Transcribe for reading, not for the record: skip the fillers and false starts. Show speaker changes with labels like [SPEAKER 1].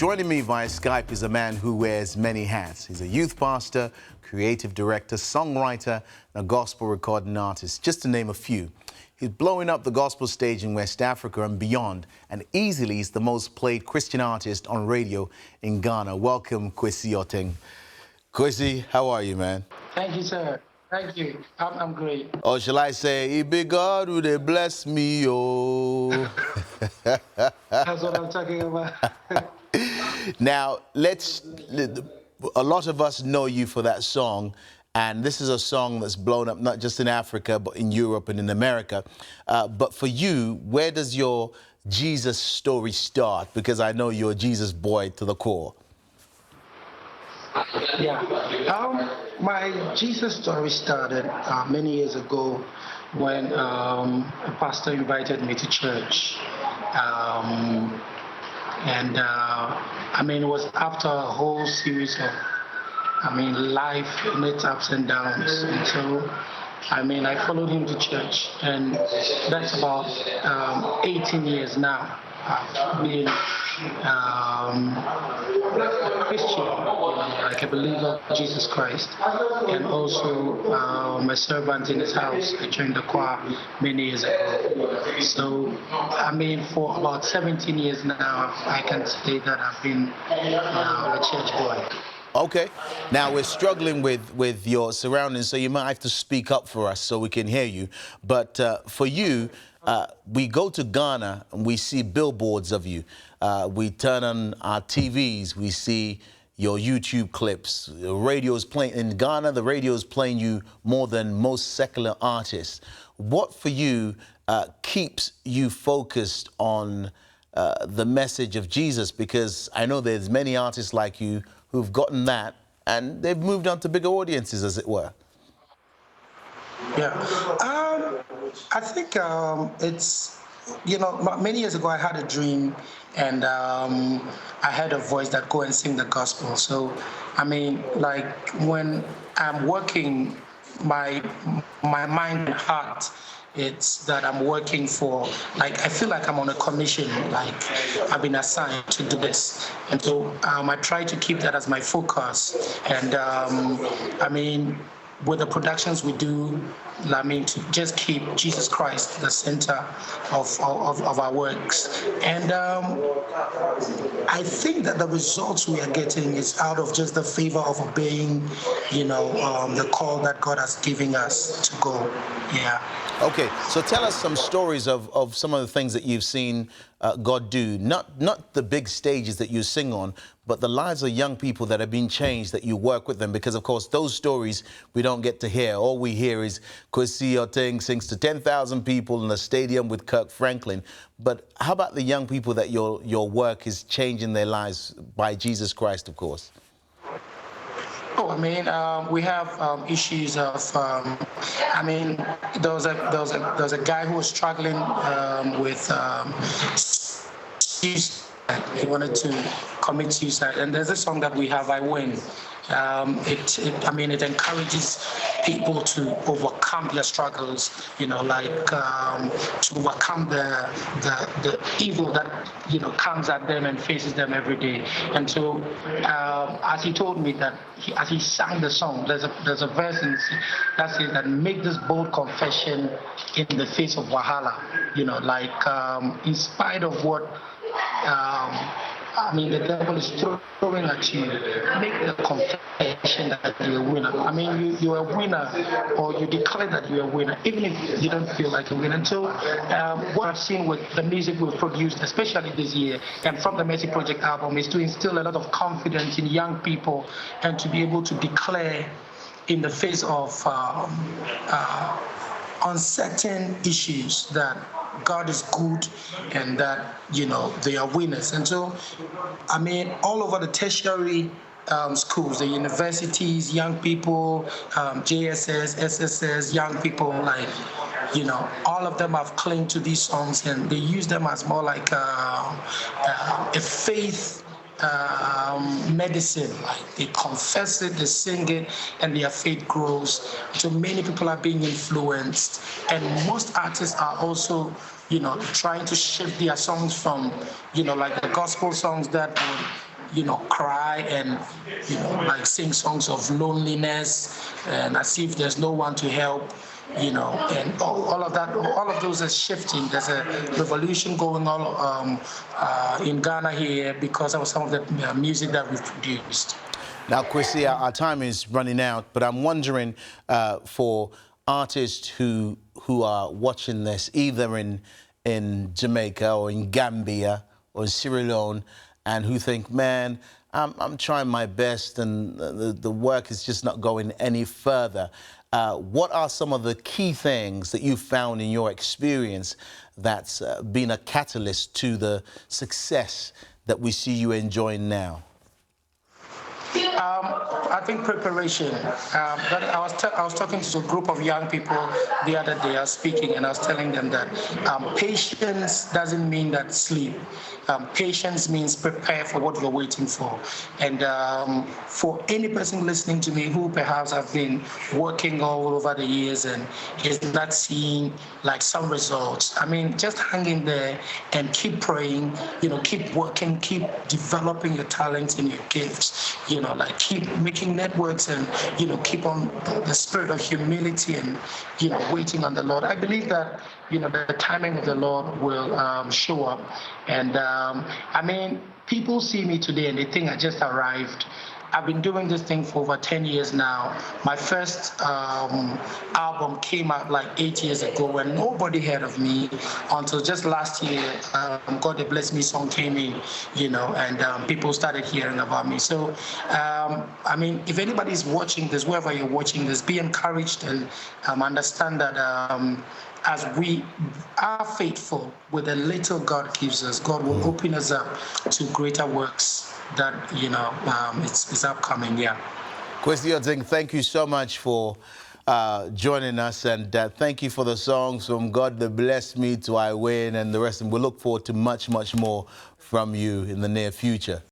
[SPEAKER 1] Joining me via Skype is a man who wears many hats. He's a youth pastor, creative director, songwriter, and a gospel recording artist, just to name a few. He's blowing up the gospel stage in West Africa and beyond, and easily is the most played Christian artist on radio in Ghana. Welcome, Cwesi Oteng. Cwesi, how are you, man?
[SPEAKER 2] Thank you, sir. Thank you. I'm great.
[SPEAKER 1] Or shall I say, it be God who they bless me, oh.
[SPEAKER 2] That's what I'm talking about.
[SPEAKER 1] Now, a lot of us know you for that song, and this is a song that's blown up not just in Africa, but in Europe and in America. But for you, where does your Jesus story start? Because I know you're a Jesus boy to the core.
[SPEAKER 2] Yeah. My Jesus story started many years ago when a pastor invited me to church. It was after a whole series of, life in its ups and downs. And so, I followed him to church, and that's about 18 years now. I've been a Christian, like a believer of Jesus Christ, and also a servant in his house. I joined the choir many years ago. So, for about 17 years now, I can say that I've been a church boy.
[SPEAKER 1] Okay. Now, we're struggling with your surroundings, so you might have to speak up for us so we can hear you. But for you, we go to Ghana and we see billboards of you. We turn on our TVs, we see your YouTube clips. The radio's playing in Ghana. The radio's playing you more than most secular artists. What for you keeps you focused on the message of Jesus? Because I know there's many artists like you who've gotten that and they've moved on to bigger audiences, as it were.
[SPEAKER 2] Yeah, I think it's, many years ago I had a dream, and I had a voice that go and sing the gospel. So, when I'm working, my mind and heart, it's that I'm working for, I feel like I'm on a commission, like I've been assigned to do this. And so I try to keep that as my focus. And with the productions we do, to just keep Jesus Christ the center of our works. And I think that the results we are getting is out of just the favor of obeying, the call that God has given us to go. Yeah.
[SPEAKER 1] Okay, so tell us some stories of some of the things that you've seen God do. Not the big stages that you sing on, but the lives of young people that have been changed, that you work with them. Because, of course, those stories we don't get to hear. All we hear is Cwesi Oteng sings to 10,000 people in a stadium with Kirk Franklin. But how about the young people that your work is changing their lives by Jesus Christ, of course?
[SPEAKER 2] We have issues of, there was a guy who was struggling with suicide. He wanted to commit suicide, and there's a song that we have, I Win. It encourages people to overcome their struggles, to overcome the evil that, comes at them and faces them every day. And so, as he told me that, as he sang the song, there's a verse that says that make this bold confession in the face of Wahala, in spite of what, the devil is throwing at you, make the confession that you're a winner. You're a winner, or you declare that you're a winner, even if you don't feel like a winner. And so what I've seen with the music we've produced, especially this year, and from the Mercy Project album, is to instill a lot of confidence in young people and to be able to declare in the face of uncertain issues that God is good and that, they are winners. And so, all over the tertiary schools, the universities, young people, JSS, SSS, young people, all of them have claimed to these songs, and they use them as more like a faith medicine. Like they confess it, they sing it, and their faith grows. So many people are being influenced, and most artists are also, trying to shift their songs from, like the gospel songs that would cry and, like sing songs of loneliness and as if there's no one to help. And all of that, all of those are shifting. There's a revolution going on in Ghana here because of some of the music that we've produced.
[SPEAKER 1] Now, Cwesi, our time is running out, but I'm wondering for artists who are watching this, either in Jamaica or in Gambia or in Sierra Leone, and who think, man, I'm trying my best and the work is just not going any further. What are some of the key things that you found in your experience that's been a catalyst to the success that we see you enjoying now?
[SPEAKER 2] I think preparation. But I was talking to a group of young people the other day. I was speaking and I was telling them that patience doesn't mean that sleep. Patience means prepare for what you're waiting for. And for any person listening to me who perhaps have been working all over the years and is not seeing like some results, I mean, just hang in there and keep praying. Keep working, keep developing your talents and your gifts. Like keep making networks and, keep on the spirit of humility and, waiting on the Lord. I believe that, the timing of the Lord will show up. And I mean, people see me today and they think I just arrived. I've been doing this thing for over 10 years now. My first album came out like 8 years ago and nobody heard of me until just last year. God They Bless Me song came in, and people started hearing about me. So, I mean, if anybody's watching this, wherever you're watching this, be encouraged and understand that as we are faithful with the little God gives us, God will open us up to greater works that it's upcoming. Yeah.
[SPEAKER 1] Cwesi Oteng, thank you so much for joining us, and thank you for the songs from God That Bless Me to I Win and the rest. And we look forward to much more from you in the near future.